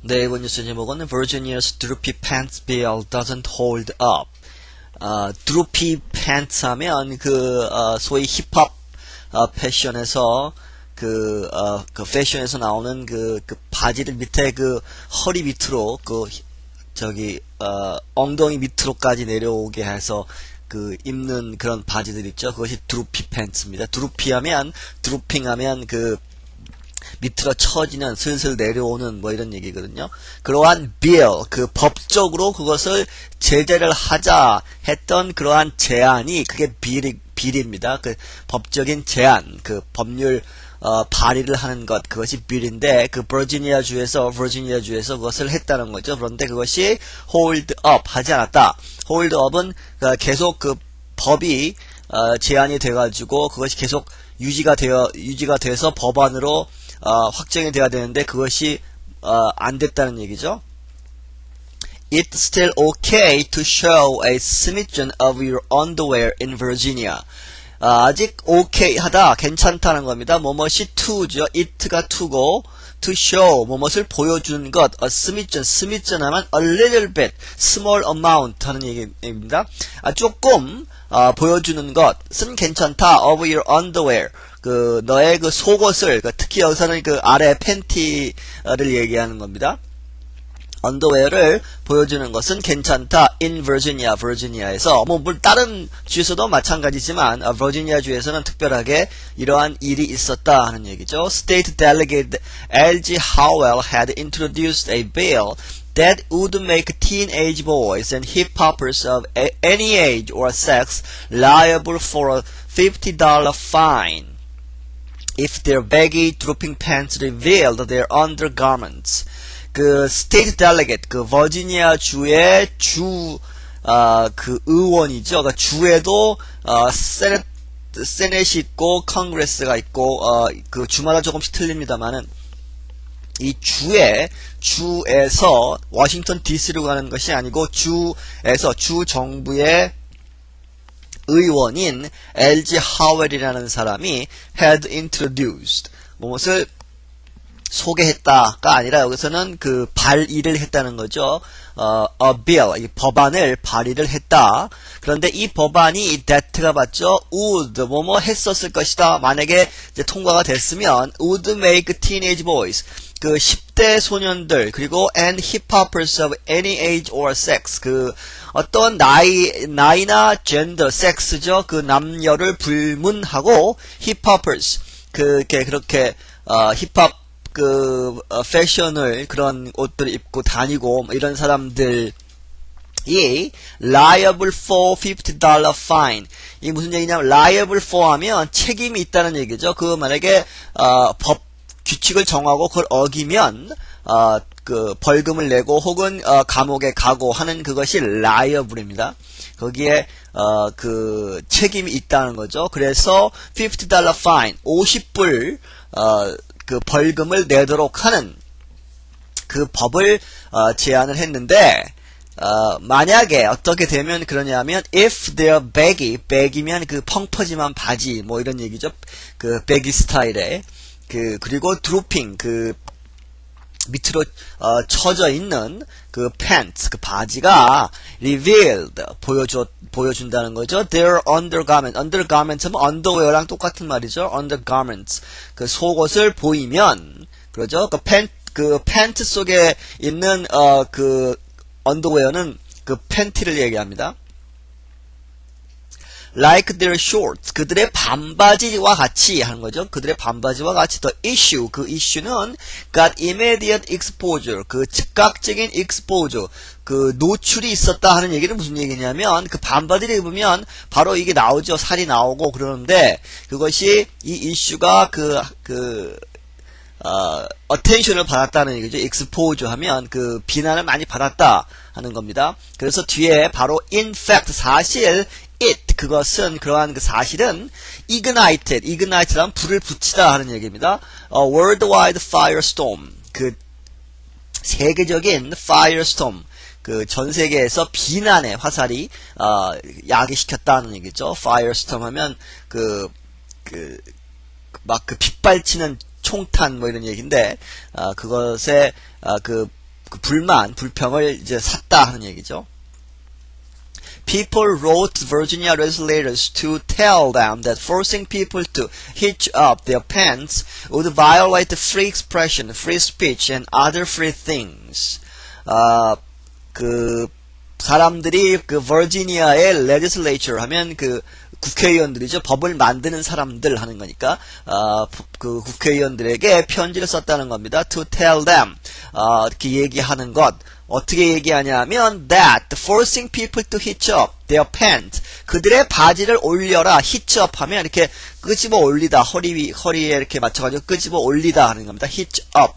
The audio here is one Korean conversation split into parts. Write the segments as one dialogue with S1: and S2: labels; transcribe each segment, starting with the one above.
S1: 네, 이번 뉴스 제목은 Virginia's Droopy-Pants bill doesn't hold up. Droopy-Pants 하면 소위 힙합 패션에서 패션에서 나오는 그 바지를 밑에 허리 밑으로 엉덩이 밑으로까지 내려오게 해서 입는 그런 바지들 있죠. 그것이 Droopy-Pants입니다. 드루핑 하면 밑으로 처지는 슬슬 내려오는 이런 얘기거든요. 그러한 bill, 법적으로 그것을 제재를 하자 했던 그러한 제안이 그게 bill입니다. 법적인 제안, 법률 발의를 하는 것, 그것이 bill인데 버지니아 주에서 그것을 했다는 거죠. 그런데 그것이 hold up 하지 않았다. hold up은 계속 법이 제안이 돼가지고 그것이 계속 유지가 돼서 법안으로 확정이 돼야 되는데 그것이 안 됐다는 얘기죠. It's still okay to show a smidgen of your underwear in Virginia. 아직 okay 하다, 괜찮다는 겁니다. 뭐뭇이 to죠. it가 to고 to show, 뭐뭇을 보여주는 것. a smidgen 하면 a little bit, small amount 하는 얘기입니다. 조금 보여주는 것은 괜찮다. of your underwear. 너의 속옷을, 특히 여기서는 아래 팬티를 얘기하는 겁니다. 언더웨어를 보여주는 것은 괜찮다. in Virginia, 버지니아에서. 다른 주에서도 마찬가지지만, 버지니아 주에서는 특별하게 이러한 일이 있었다 하는 얘기죠. State Delegate L.G. Howell had introduced a bill that would make teenage boys and hip-hoppers of any age or sex liable for a $50 fine if their baggy, drooping pants revealed their undergarments. state delegate, 버지니아 주의 의원이죠. 주에도, 세넷이 있고, 컨그레스가 있고, 주마다 조금씩 틀립니다만은, 이 주에서, 워싱턴 DC로 가는 것이 아니고, 주 정부의 의원인 L.G. 하웰이라는 사람이 had introduced, 무엇을 소개했다가 아니라 여기서는 발의를 했다는 거죠. a bill, 이 법안을 발의를 했다. 그런데 이 법안이 that가 맞죠? would, 했었을 것이다. 만약에 이제 통과가 됐으면 would make teenage boys, 10대 소년들, 그리고 and hip-hoppers of any age or sex, 어떤 나이나 gender, 섹스죠. 남녀를 불문하고 hip-hoppers, 그렇게 힙합 패션을, 그런 옷들을 입고 다니고 이런 사람들이 liable for $50 fine. 이 무슨 얘기냐면 liable for 하면 책임이 있다는 얘기죠. 만약에 법 규칙을 정하고 그걸 어기면 벌금을 내고 혹은 감옥에 가고 하는 그것이 liable입니다. 거기에 책임이 있다는 거죠. 그래서 $50 fine, 50불 벌금을 내도록 하는 법을 제안을 했는데, 만약에 어떻게 되면 그러냐면 if they're baggy면 펑퍼짐한 바지, 이런 얘기죠. baggy 스타일의 그리고 drooping, 밑으로 처져 있는 pants, 바지가 revealed, 보여준다는 거죠. their undergarments 하면 underwear랑 똑같은 말이죠. undergarments, 속옷을 보이면, 그러죠. 팬트 속에 있는 underwear는 팬티를 얘기합니다. like their shorts, 그들의 반바지와 같이 하는 거죠. 그들의 반바지와 같이. the issue, issue는 got immediate exposure, 즉각적인 exposure, 노출이 있었다 하는 얘기는 무슨 얘기냐면, 반바지를 입으면 바로 이게 나오죠. 살이 나오고 그러는데, 그것이 이 이슈가 attention을 받았다는 얘기죠. exposure 하면 비난을 많이 받았다 하는 겁니다. 그래서 뒤에 바로 in fact, 사실 그것은, 그러한 사실은 ignited란 불을 붙이다 하는 얘기입니다. worldwide firestorm, 세계적인 firestorm, 전 세계에서 비난의 화살이 야기시켰다는 얘기죠. firestorm 하면 막 빗발치는 총탄 이런 얘기인데, 그것에 그 불평을 이제 샀다 하는 얘기죠. People wrote Virginia legislators to tell them that forcing people to hitch up their pants would violate the free expression, free speech, and other free things. 사람들이 그 버지니아의 legislature 하면 그 국회의원들이죠. 법을 만드는 사람들 하는 거니까 그 국회의원들에게 편지를 썼다는 겁니다. To tell them 이렇게 얘기하는 것. 어떻게 얘기하냐면 that forcing people to hitch up their pants 그들의 바지를 올려라. hitch up 하면 이렇게 끄집어 올리다. 허리에 이렇게 맞춰가지고 끄집어 올리다 하는 겁니다. hitch up.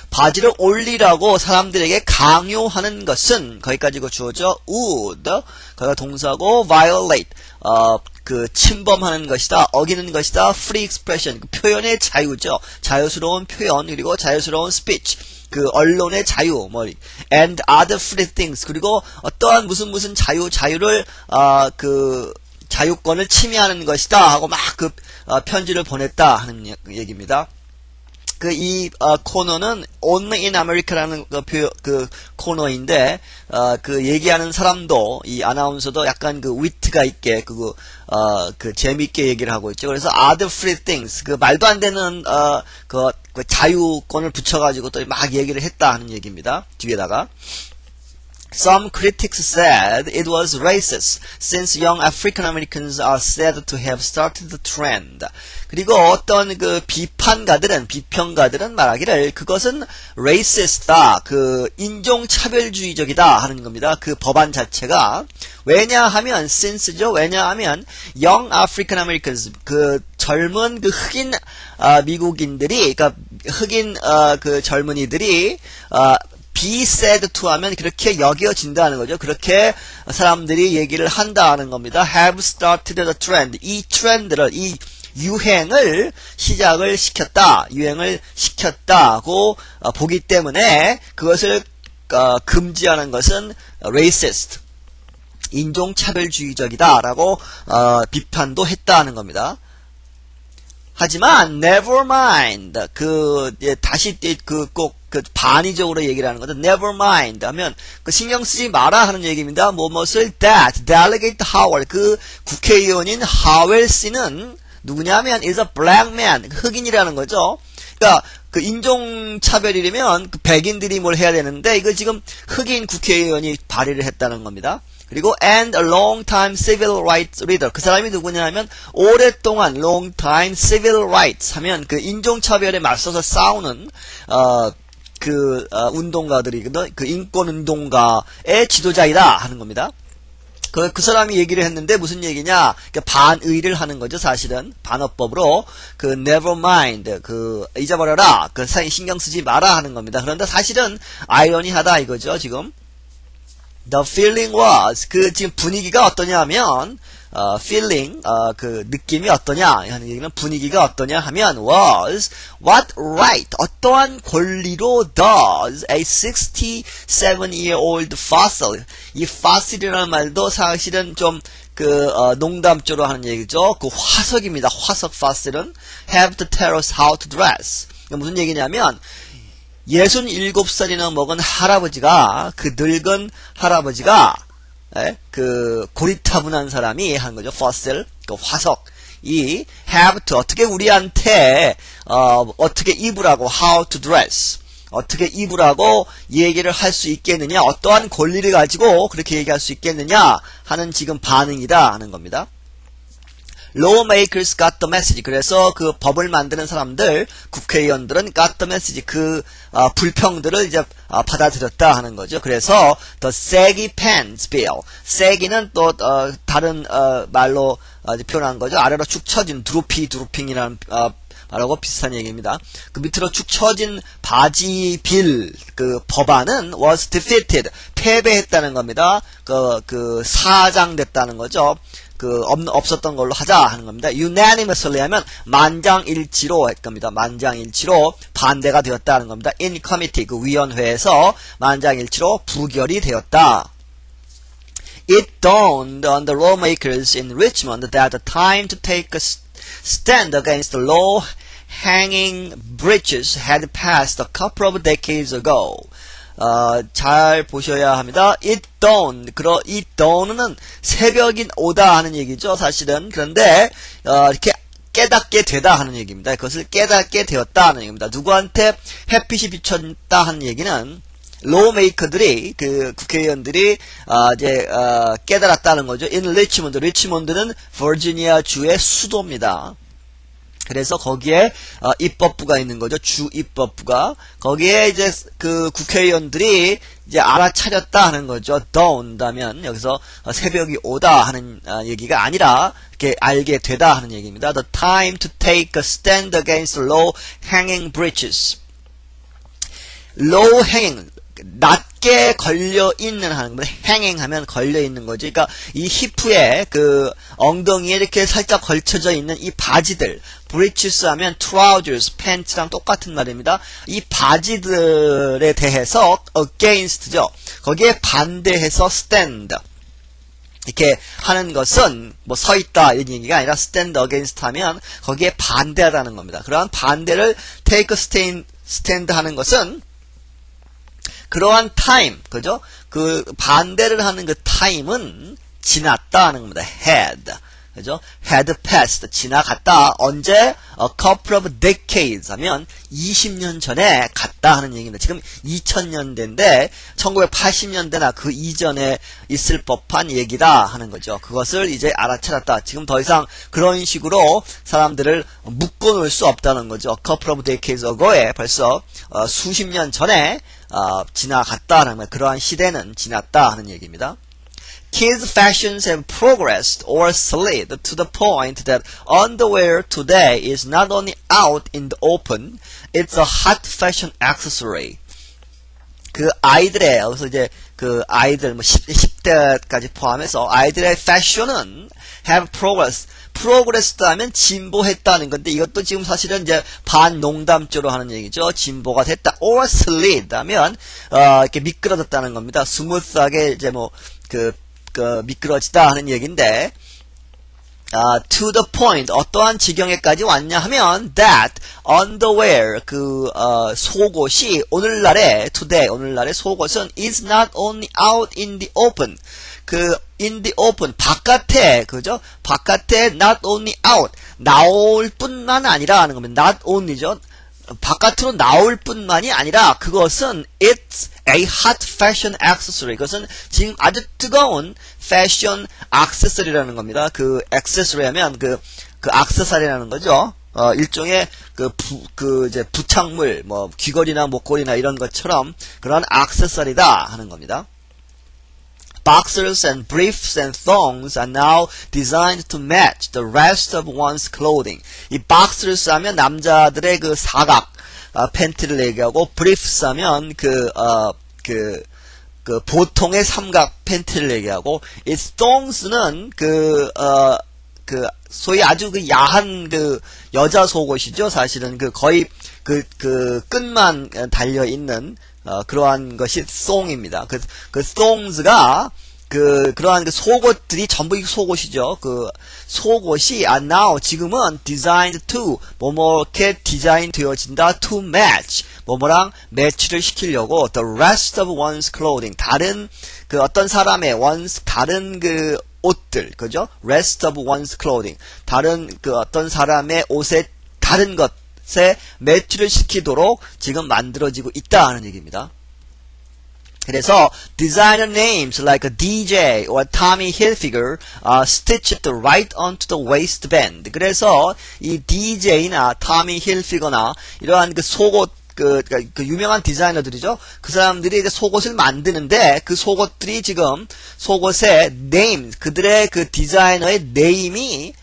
S1: 바지를 올리라고 사람들에게 강요하는 것은 거기까지가 주어져 would 거기가 동사고 violate 그 침범하는 것이다, 어기는 것이다, free expression 그 표현의 자유죠. 자유스러운 표현 그리고 자유스러운 speech 그 언론의 자유 and other free things 그리고 어떠한 무슨 자유를 그 자유권을 침해하는 것이다 하고 막 그 편지를 보냈다 하는 얘기입니다. 이 코너는 Only in America라는 그 코너인데 그 얘기하는 사람도 이 아나운서도 약간 그 위트가 있게 그 재밌게 얘기를 하고 있죠. 그래서 other free things 그 말도 안 되는 그 자유권을 붙여가지고 또 막 얘기를 했다 하는 얘기입니다. 뒤에다가 Some critics said it was racist since young African Americans are said to have started the trend. 그리고 어떤 그 비평가들은 말하기를 그것은 racist다. 그 인종차별주의적이다 하는 겁니다. 그 법안 자체가 왜냐하면 since죠. 왜냐하면 young African Americans 그 젊은 그 흑인 미국인들이 그러니까 흑인 그 젊은이들이 be said to 하면 그렇게 여겨진다는 거죠. 그렇게 사람들이 얘기를 한다는 겁니다. have started the trend. 이 트렌드를, 이 유행을 시작을 시켰다. 유행을 시켰다고 보기 때문에 그것을 금지하는 것은 racist. 인종차별주의적이다라고 비판도 했다는 겁니다. 하지만 never mind 다시 꼭 반의적으로 얘기를 하는 거죠. never mind 하면 그 신경 쓰지 마라 하는 얘기입니다. 무엇을 that delegate Howell 그 국회의원인 하웰 씨는 누구냐면 is a black man 흑인이라는 거죠. 그러니까 그 인종차별이라면 그 백인들이 뭘 해야 되는데 이거 지금 흑인 국회의원이 발의를 했다는 겁니다. 그리고 and a long time civil rights leader 그 사람이 누구냐면 오랫동안 long time civil rights 하면 그 인종차별에 맞서서 싸우는 운동가들이거든. 그 인권운동가의 지도자이다 하는 겁니다. 그 사람이 얘기를 했는데 무슨 얘기냐? 반의를 하는 거죠, 사실은. 반어법으로. never mind. 잊어버려라. 신경 쓰지 마라 하는 겁니다. 그런데 사실은 아이러니하다 이거죠, 지금. The feeling was. 지금 분위기가 어떠냐 하면, feeling, 느낌이 어떠냐 하는 얘기는 분위기가 어떠냐 하면 was what right 어떠한 권리로 does a 67-year-old fossil 이 fossil이라는 말도 사실은 좀 농담조로 하는 얘기죠. 그 화석입니다. 화석 fossil은 have to tell us how to dress. 무슨 얘기냐면 67살이나 먹은 할아버지가 그 늙은 할아버지가 고리타분한 사람이 하는 거죠. fossil, 화석. 이 have to 어떻게 우리한테 어떻게 입으라고 how to dress 어떻게 입으라고 얘기를 할 수 있겠느냐 어떠한 권리를 가지고 그렇게 얘기할 수 있겠느냐 하는 지금 반응이다 하는 겁니다. Lawmakers got the message. 그래서 그 법을 만드는 사람들, 국회의원들은 got the message. 불평들을 이제 받아들였다 하는 거죠. 그래서 the saggy pants bill. saggy는 또 다른 말로 표현한 거죠. 아래로 축 처진 drooping이라는 말하고 비슷한 얘기입니다. 그 밑으로 축 처진 바지 빌 법안은 was defeated. 패배했다는 겁니다. 사장됐다는 거죠. 없었던 걸로 하자 하는 겁니다. unanimously 하면 만장일치로 할 겁니다. 만장일치로 반대가 되었다는 겁니다. in committee 위원회에서 만장일치로 부결이 되었다. It dawned on the lawmakers in Richmond that the time to take a stand against the law hanging breeches had passed a couple of decades ago. 잘 보셔야 합니다. 이 dawn은 새벽이 오다 하는 얘기죠, 사실은. 그런데, 이렇게 깨닫게 되다 하는 얘기입니다. 그것을 깨닫게 되었다 하는 얘기입니다. 누구한테 햇빛이 비쳤다 하는 얘기는, 로우메이커들이, 국회의원들이, 깨달았다는 거죠. in 리치몬드는 버지니아 주의 수도입니다. 그래서 거기에 입법부가 있는 거죠. 주 입법부가. 거기에 이제 국회의원들이 이제 알아차렸다 하는 거죠. dawn다면 여기서 새벽이 오다 하는 얘기가 아니라 이렇게 알게 되다 하는 얘기입니다. The time to take a stand against low hanging breeches. low hanging, 낮게 걸려있는 하는 겁니다. hanging 하면 걸려있는 거죠. 그러니까 이 히프에 엉덩이에 이렇게 살짝 걸쳐져 있는 이 바지들, breeches 하면 trousers, pants랑 똑같은 말입니다. 이 바지들에 대해서 against죠. 거기에 반대해서 stand. 이렇게 하는 것은 뭐 서 있다 이런 얘기가 아니라 stand against 하면 거기에 반대하다는 겁니다. 그러한 반대를 take a stand 하는 것은 그러한 타임, 그죠? 반대를 하는 타임은 지났다 하는 겁니다. had. 그죠? had passed. 지나갔다. 언제? a couple of decades 하면 20년 전에 갔다 하는 얘기입니다. 지금 2000년대인데 1980년대나 그 이전에 있을 법한 얘기다 하는 거죠. 그것을 이제 알아차렸다. 지금 더 이상 그런 식으로 사람들을 묶어놓을 수 없다는 거죠. a couple of decades ago에 벌써 수십 년 전에 지나갔다 하는 거예요. 그러한 시대는 지났다 하는 얘기입니다. Kids' fashions have progressed or slid to the point that underwear today is not only out in the open, it's a hot fashion accessory. 아이들의, 여기서 이제 아이들, 10대까지 포함해서 아이들의 패션은 have progressed 하면 진보했다는 건데 이것도 지금 사실은 이제 반농담조로 하는 얘기죠. 진보가 됐다. or slid 하면, 이렇게 미끄러졌다는 겁니다. 스무스하게 이제 미끄러지다 하는 얘기인데, to the point, 어떠한 지경에까지 왔냐 하면, that underwear, 속옷이, 오늘날의 속옷은 is not only out in the open, in the open, 바깥에, 그죠? 바깥에 not only out, 나올 뿐만 아니라 하는 겁니다. not only죠. 바깥으로 나올 뿐만이 아니라 그것은 it's a hot fashion accessory. 그것은 지금 아주 뜨거운 패션 액세서리라는 겁니다. 액세서리 하면 액세서리라는 거죠. 일종의 이제 부착물, 귀걸이나 목걸이나 이런 것처럼 그런 액세서리다 하는 겁니다. Boxers and briefs and thongs are now designed to match the rest of one's clothing. 이 boxers 하면 남자들의 사각 팬티를 얘기하고 briefs 하면 보통의 삼각 팬티를 얘기하고 이 thongs는 소위 아주 야한 여자 속옷이죠. 사실은 거의 끝만 달려 있는 그러한 것이 thong입니다. thongs가 그러한 속옷들이 전부 속옷이죠. 속옷이 are now 지금은 designed to 뭐뭐렇게 디자인 되어진다 to match 뭐뭐랑 매치를 시키려고 the rest of one's clothing 다른 어떤 사람의 다른 옷들 그죠? rest of one's clothing 다른 어떤 사람의 옷의 다른 것에 매치를 시키도록 지금 만들어지고 있다 하는 얘기입니다. 그래서 designer names like a DJ or Tommy Hilfiger are stitched right onto the waistband. 그래서 이 DJ나 Tommy Hilfiger나 이러한 속옷 유명한 디자이너들이죠. 그 사람들이 이제 속옷을 만드는데 그 속옷들이 지금 속옷의 name 그들의 디자이너의 네임이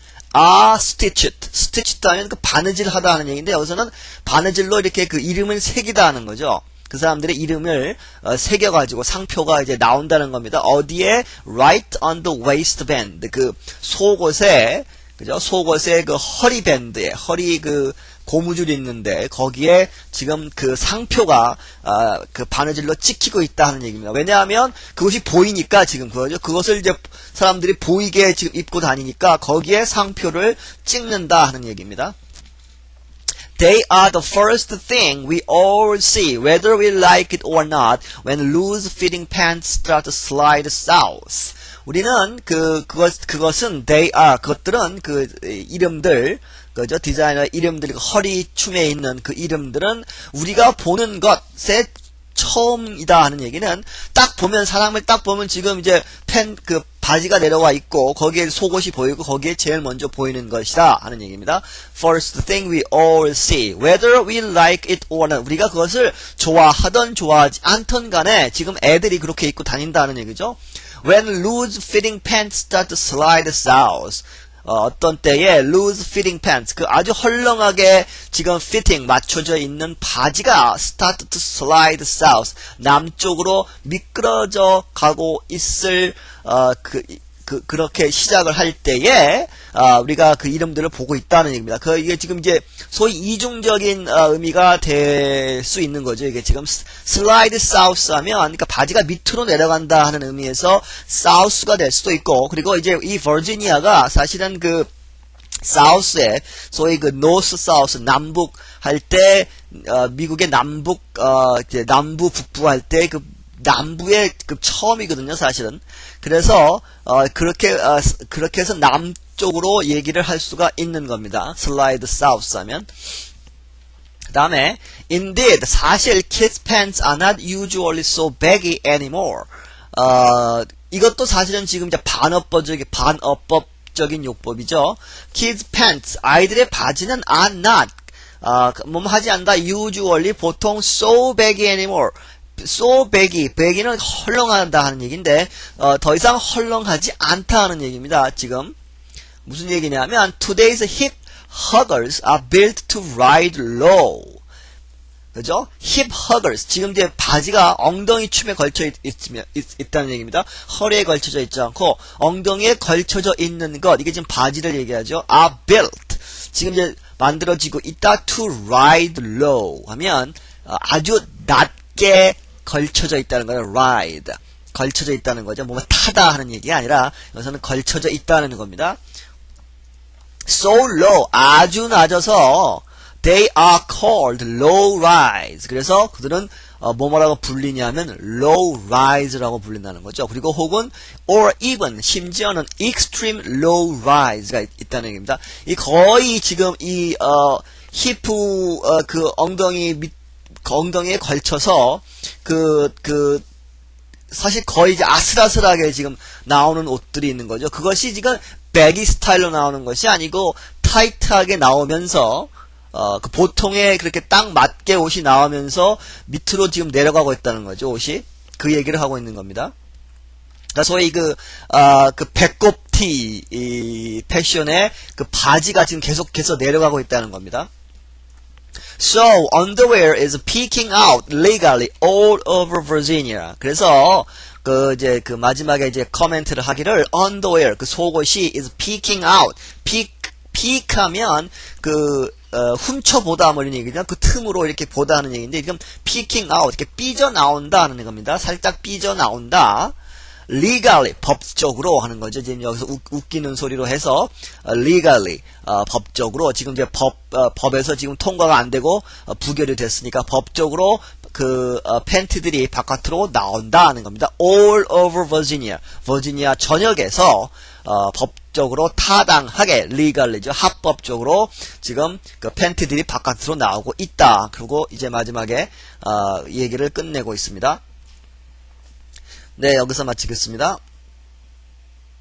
S1: stitched 하면 바느질 하다 하는 얘기인데 여기서는 바느질로 이렇게 이름을 새기다 하는 거죠. 그 사람들의 이름을 새겨가지고 상표가 이제 나온다는 겁니다. 어디에? Right on the waistband. 속옷에, 그죠? 속옷에 허리밴드에, 허리 고무줄이 있는데, 거기에 지금 상표가, 바느질로 찍히고 있다 하는 얘기입니다. 왜냐하면 그것이 보이니까 지금 그거죠. 그것을 이제 사람들이 보이게 지금 입고 다니니까 거기에 상표를 찍는다 하는 얘기입니다. They are the first thing we all see, whether we like it or not, when loose-fitting pants start to slide south. 우리는 그것은 they are, 그것들은 그 이름들, 그죠? 디자이너 이름들, 허리춤에 있는 그 이름들은 우리가 보는 것의 처음이다 하는 얘기는 딱 보면, 사람을 딱 보면 지금 이제 바지가 내려와 있고 거기에 속옷이 보이고 거기에 제일 먼저 보이는 것이다 하는 얘기입니다. First thing we all see, whether we like it or not. 우리가 그것을 좋아하던 좋아하지 않던 간에 지금 애들이 그렇게 입고 다닌다는 얘기죠. When loose-fitting pants start to slide south. 어떤 때에 loose-fitting pants, 그 아주 헐렁하게 지금 fitting, 맞춰져 있는 바지가 start to slide south, 남쪽으로 미끄러져 가고 있을, 그렇게 시작을 할 때에, 우리가 그 이름들을 보고 있다는 얘기입니다. 이게 지금 이제 소위 이중적인 의미가 될 수 있는 거죠. 이게 지금 slide south 하면, 그러니까 바지가 밑으로 내려간다 하는 의미에서 south가 될 수도 있고, 그리고 이제 이 버지니아가 사실은 그 south에 소위 그 north south, 남북 할 때, 미국의 남북, 이제 남부 북부 할 때 그 남부의 그 처음이거든요, 사실은. 그래서 그렇게 해서 남쪽으로 얘기를 할 수가 있는 겁니다. slide south 하면. 그다음에 indeed, 사실 kids pants are not usually so baggy anymore. 이것도 사실은 지금 이제 반어법적인 용법이죠. kids pants, 아이들의 바지는 are not 하지 않다, usually, 보통 so baggy anymore. so baggy는 헐렁하다 하는 얘기인데 더 이상 헐렁하지 않다 하는 얘기입니다. 지금 무슨 얘기냐면 today's hip huggers are built to ride low. 그죠? hip huggers, 지금 이제 바지가 엉덩이 춤에 걸쳐 있다는 얘기입니다. 허리에 걸쳐져 있지 않고 엉덩이에 걸쳐져 있는 것, 이게 지금 바지를 얘기하죠. are built, 지금 이제 만들어지고 있다. to ride low 하면 아주 낮게 걸쳐져 있다는 거예요. ride, 걸쳐져 있다는 거죠. 뭔가 타다 하는 얘기가 아니라 여기서는 걸쳐져 있다는 겁니다. so low, 아주 낮아서 they are called low rise. 그래서 그들은 뭐라고 불리냐면 low rise라고 불린다는 거죠. 그리고 혹은 or even, 심지어는 extreme low rise가 있다는 얘기입니다. 이 거의 지금 이 히프 그 엉덩이에 걸쳐서 사실 거의 이제 아슬아슬하게 지금 나오는 옷들이 있는 거죠. 그것이 지금 배기 스타일로 나오는 것이 아니고 타이트하게 나오면서 그 보통에 그렇게 딱 맞게 옷이 나오면서 밑으로 지금 내려가고 있다는 거죠. 옷이 그 얘기를 하고 있는 겁니다. 그러니까 소위 그 배꼽티 이 패션의 그 바지가 지금 계속해서 내려가고 있다는 겁니다. So, underwear is peeking out legally all over Virginia. 그래서, 이제, 마지막에 이제 코멘트를 하기를, underwear, 그 속옷이 is peeking out. peek 하면, 훔쳐보다 뭐 이런 얘기죠. 그 틈으로 이렇게 보다 하는 얘기인데, 지금 peeking out, 이렇게 삐져나온다 하는 겁니다. 살짝 삐져나온다. legally, 법적으로 하는 거죠. 지금 여기서 웃기는 소리로 해서 legally, 법적으로, 지금 이제 법에서 지금 통과가 안 되고 부결이 됐으니까 법적으로 팬티들이 바깥으로 나온다 하는 겁니다. all over Virginia, 버지니아 전역에서 법적으로 타당하게 legally죠. 합법적으로 지금 그 팬티들이 바깥으로 나오고 있다. 그리고 이제 마지막에 얘기를 끝내고 있습니다. 네, 여기서 마치겠습니다.